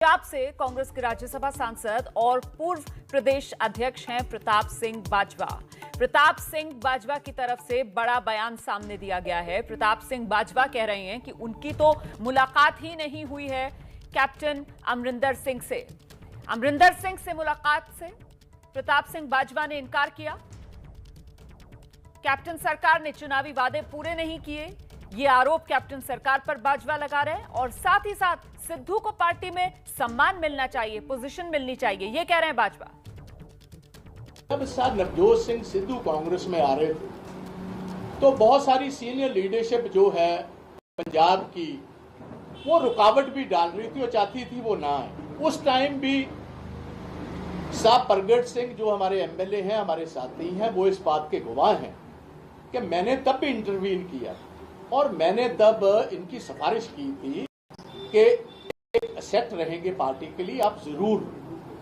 पंजाब से कांग्रेस के राज्यसभा सांसद और पूर्व प्रदेश अध्यक्ष हैं प्रताप सिंह बाजवा। प्रताप सिंह बाजवा की तरफ से बड़ा बयान सामने दिया गया है। प्रताप सिंह बाजवा कह रहे हैं कि उनकी तो मुलाकात ही नहीं हुई है कैप्टन अमरिंदर सिंह से। अमरिंदर सिंह से मुलाकात से प्रताप सिंह बाजवा ने इनकार किया। कैप्टन सरकार ने चुनावी वादे पूरे नहीं किए, ये आरोप कैप्टन सरकार पर बाजवा लगा रहे हैं और साथ ही साथ सिद्धू को पार्टी में सम्मान मिलना चाहिए, पोजीशन मिलनी चाहिए, ये कह रहे हैं बाजवा। जब सर नवजोत सिंह सिद्धू कांग्रेस में आ रहे थे तो बहुत सारी सीनियर लीडरशिप जो है पंजाब की वो रुकावट भी डाल रही थी और चाहती थी वो ना आए। उस टाइम भी साहब प्रगट सिंह जो हमारे एमएलए हैं, हमारे साथी हैं, वो इस बात के गवाह हैं कि मैंने तब भी इंटरवीन किया और मैंने तब इनकी सिफारिश की थी कि एक सेट रहेंगे पार्टी के लिए आप जरूर,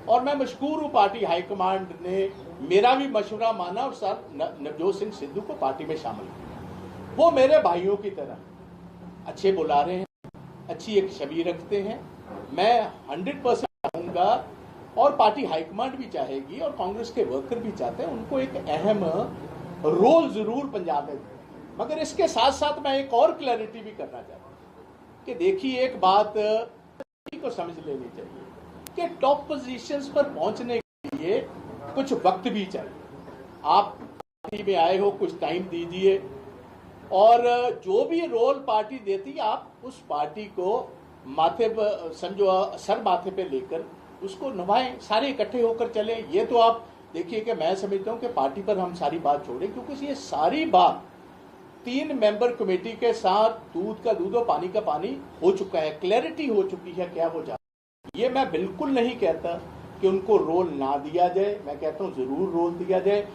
और मैं मशकूर हूं पार्टी हाईकमांड ने मेरा भी मशवरा माना और सर नवजोत सिंह सिद्धू को पार्टी में शामिल किया। वो मेरे भाइयों की तरह अच्छे बुला रहे हैं, अच्छी एक छवि रखते हैं। मैं 100% चाहूंगा और पार्टी हाईकमांड भी चाहेगी और कांग्रेस के वर्कर भी चाहते हैं उनको एक अहम रोल जरूर पंजाब में। मगर इसके साथ साथ मैं एक और क्लैरिटी भी करना चाहता हूं कि देखिए एक बात को समझ लेनी चाहिए कि टॉप पोजीशंस पर पहुंचने के लिए कुछ वक्त भी चाहिए। आप पार्टी में आए हो, कुछ टाइम दीजिए और जो भी रोल पार्टी देती है आप उस पार्टी को माथे पर समझो, सर माथे पे लेकर उसको निभाएं, सारे इकट्ठे होकर चले। ये तो आप देखिए कि मैं समझता हूं कि पार्टी पर हम सारी बात छोड़ें, क्योंकि ये सारी बात 3 मेंबर कमेटी के साथ दूध का दूध और पानी का पानी हो चुका है, क्लैरिटी हो चुकी है क्या वो जा। ये मैं बिल्कुल नहीं कहता कि उनको रोल ना दिया जाए, मैं कहता हूं जरूर रोल दिया जाए।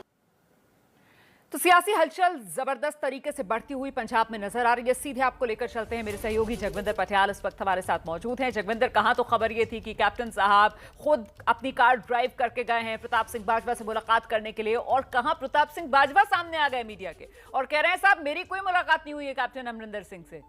तो सियासी हलचल जबरदस्त तरीके से बढ़ती हुई पंजाब में नजर आ रही है। सीधे आपको लेकर चलते हैं, मेरे सहयोगी जगविंदर पटियाल इस वक्त हमारे साथ मौजूद हैं। जगविंदर, कहां तो खबर ये थी कि कैप्टन साहब खुद अपनी कार ड्राइव करके गए हैं प्रताप सिंह बाजवा से मुलाकात करने के लिए, और कहां प्रताप सिंह बाजवा सामने आ गए मीडिया के और कह रहे हैं साहब मेरी कोई मुलाकात नहीं हुई है कैप्टन अमरिंदर सिंह से।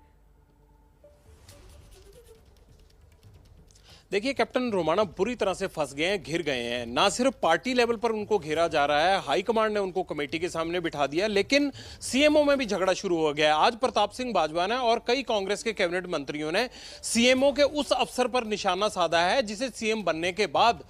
देखिए, कैप्टन रोमाना बुरी तरह से फंस गए हैं, घिर गए हैं। ना सिर्फ पार्टी लेवल पर उनको घेरा जा रहा है, हाईकमांड ने उनको कमेटी के सामने बिठा दिया, लेकिन सीएमओ में भी झगड़ा शुरू हो गया है। आज प्रताप सिंह बाजवा ने और कई कांग्रेस के कैबिनेट मंत्रियों ने सीएमओ के उस अफसर पर निशाना साधा है जिसे सीएम बनने के बाद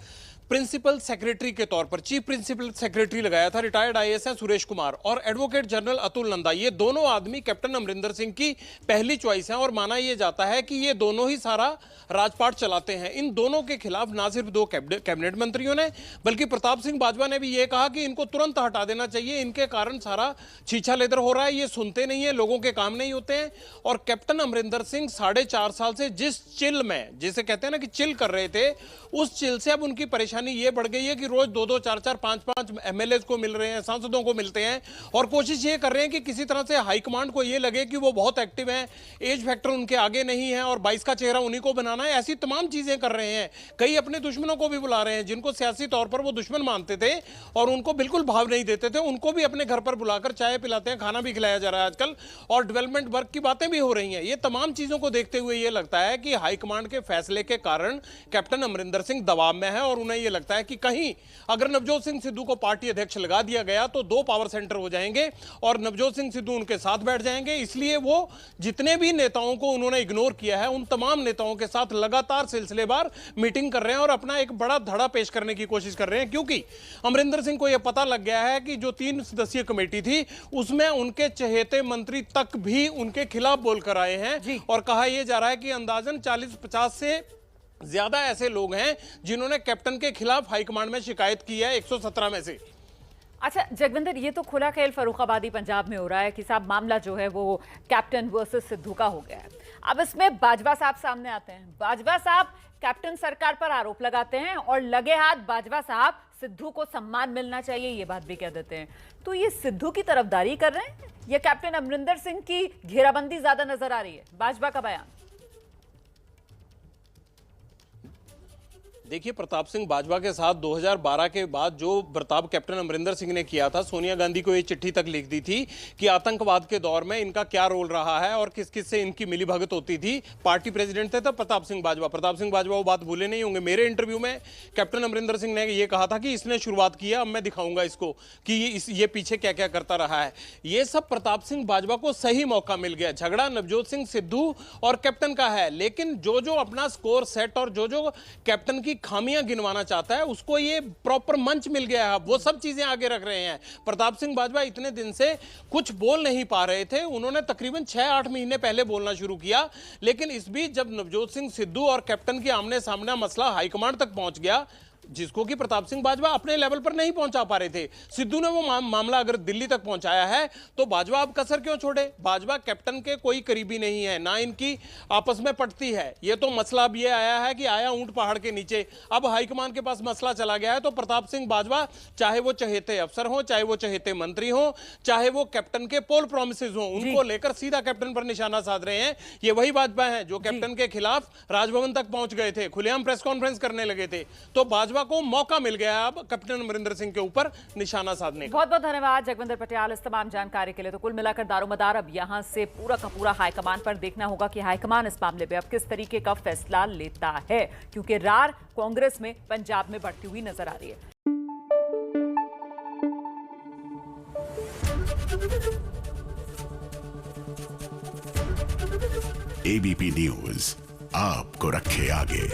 प्रिंसिपल सेक्रेटरी के तौर पर चीफ प्रिंसिपल सेक्रेटरी लगाया था। रिटायर्ड आईएएस हैं सुरेश कुमार और एडवोकेट जनरल अतुल नंदा। ये दोनों आदमी कैप्टन अमरिंदर सिंह की पहली चॉइस हैं और माना यह जाता है कि ये दोनों ही सारा राजपाट चलाते हैं। इन दोनों के खिलाफ ना सिर्फ 2 कैबिनेट मंत्रियों ने बल्कि प्रताप सिंह बाजवा ने भी ये कहा कि इनको तुरंत हटा देना चाहिए, इनके कारण सारा छीछा लेदर हो रहा है, ये सुनते नहीं है, लोगों के काम नहीं होते हैं। और कैप्टन अमरिंदर सिंह 4.5 साल से जिस चिल में, जिसे कहते हैं ना कि चिल कर रहे थे, उस चिल से अब उनकी परेशानी ये बढ़ गई है कि रोज 2-2, 4-4, 5-5 एमएलए को मिल रहे हैं, सांसदों को मिलते हैं और कोशिश ये कर रहे हैं कि किसी तरह से हाईकमांड को ये लगे कि वो बहुत एक्टिव हैं, एज फैक्टर उनके आगे नहीं है और 22 का चेहरा उन्हीं को बनाना है। ऐसी तमाम चीजें कर रहे हैं। कई अपने दुश्मनों को भी बुला रहे हैं जिनको सियासी तौर पर वो दुश्मन मानते थे और उनको बिल्कुल भाव नहीं देते थे, उनको भी अपने घर पर बुलाकर चाय पिलाते हैं, खाना भी खिलाया जा रहा है आजकल, और डेवलपमेंट वर्क की बातें भी हो रही हैं। ये तमाम चीजों को देखते हुए ये लगता है कि हाईकमांड के फैसले के कारण कैप्टन अमरिंदर सिंह दबाव में है और उन्हें यह लगता है कि कहीं अगर नवजोत सिंह सिद्धू को पार्टी अध्यक्ष लगा दिया गया तो 2 पावर सेंटर हो जाएंगे और नवजोत सिंह सिद्धू उनके साथ बैठ जाएंगे। इसलिए वो जितने भी नेताओं को उन्होंने इग्नोर किया है उन तमाम नेताओं के साथ लगातार सिलसिलेवार मीटिंग कर रहे हैं और अपना एक बड़ा धड़ा पेश करने की कोशिश कर रहे हैं, क्योंकि अमरिंदर सिंह को यह पता लग गया है कि जो 3 सदस्यीय कमेटी थी उसमें उनके चहेते मंत्री तक भी उनके खिलाफ बोलकर आए हैं और कहा यह जा रहा है कि अंदाजन 40-50 से ज्यादा ऐसे लोग हैं जिन्होंने कैप्टन के खिलाफ हाईकमांड में शिकायत की है 117 में से। अच्छा जगविंदर, ये तो खुला खेल फर्रुखाबादी पंजाब में हो रहा है कि साहब मामला जो है वो कैप्टन वर्सेस सिद्धू का हो गया है। अब इसमें बाजवा साहब सामने आते हैं। बाजवा साहब कैप्टन सरकार पर आरोप लगाते हैं और लगे हाथ बाजवा साहब सिद्धू को सम्मान मिलना चाहिए ये बात भी कह देते हैं। तो ये सिद्धू की तरफदारी कर रहे हैं या कैप्टन अमरिंदर सिंह की घेराबंदी ज्यादा नजर आ रही है? बाजवा का बयान। देखिए, प्रताप सिंह बाजवा के साथ 2012 के बाद जो बर्ताव कैप्टन अमरिंदर सिंह ने किया था, सोनिया गांधी को ये चिट्ठी तक लिख दी थी कि आतंकवाद के दौर में इनका क्या रोल रहा है और किस किस से इनकी मिलीभगत होती थी। पार्टी प्रेसिडेंट थे तब प्रताप सिंह बाजवा वो बात भूले नहीं होंगे। मेरे इंटरव्यू में कैप्टन अमरिंदर सिंह ने ये कहा था कि इसने शुरुआत की है, अब मैं दिखाऊंगा इसको कि ये पीछे क्या क्या करता रहा है। ये सब प्रताप सिंह बाजवा को सही मौका मिल गया। झगड़ा नवजोत सिंह सिद्धू और कैप्टन का है, लेकिन जो अपना स्कोर सेट और जो कैप्टन की खामियां गिनवाना चाहता है उसको ये प्रॉपर मंच मिल गया है। वो सब चीजें आगे रख रहे हैं। प्रताप सिंह बाजवा इतने दिन से कुछ बोल नहीं पा रहे थे, उन्होंने तकरीबन 6-8 महीने पहले बोलना शुरू किया, लेकिन इस बीच जब नवजोत सिंह सिद्धू और कैप्टन के आमने सामने मसला हाईकमांड तक पहुंच गया, जिसको कि प्रताप सिंह बाजवा अपने लेवल पर नहीं पहुंचा पा रहे थे, सिद्धू ने वो मामला अगर दिल्ली तक पहुंचाया है तो बाजवा अब कसर क्यों छोड़े। बाजवा कैप्टन के कोई करीबी नहीं है, ना इनकी आपस में पटती है। ये तो मसला अब ये आया है कि आया ऊंट पहाड़ के नीचे, अब हाईकमान के पास मसला चला गया है। तो प्रताप सिंह बाजवा चाहे वो चहेते अफसर हो, चाहे वो चहेते मंत्री हो, चाहे वो कैप्टन के पोल प्रोमिसेस हो, उनको लेकर सीधा कैप्टन पर निशाना साध रहे हैं। ये वही बाजवा हैं जो कैप्टन के खिलाफ राजभवन तक पहुंच गए थे, खुलेआम प्रेस कॉन्फ्रेंस करने लगे थे। तो बाजवा को मौका मिल गया अब कैप्टन अमरिंदर सिंह के ऊपर निशाना साधने का। बहुत बहुत धन्यवाद जगविंदर पटियाल इस तमाम जानकारी के लिए। तो कुल मिलाकर दारोमदार अब यहां से पूरा का पूरा हाईकमान पर देखना होगा कि हाईकमान इस मामले में अब किस तरीके का फैसला लेता है, क्योंकि रार कांग्रेस में पंजाब में बढ़ती हुई नजर आ रही है। एबीपी न्यूज आपको रखे आगे।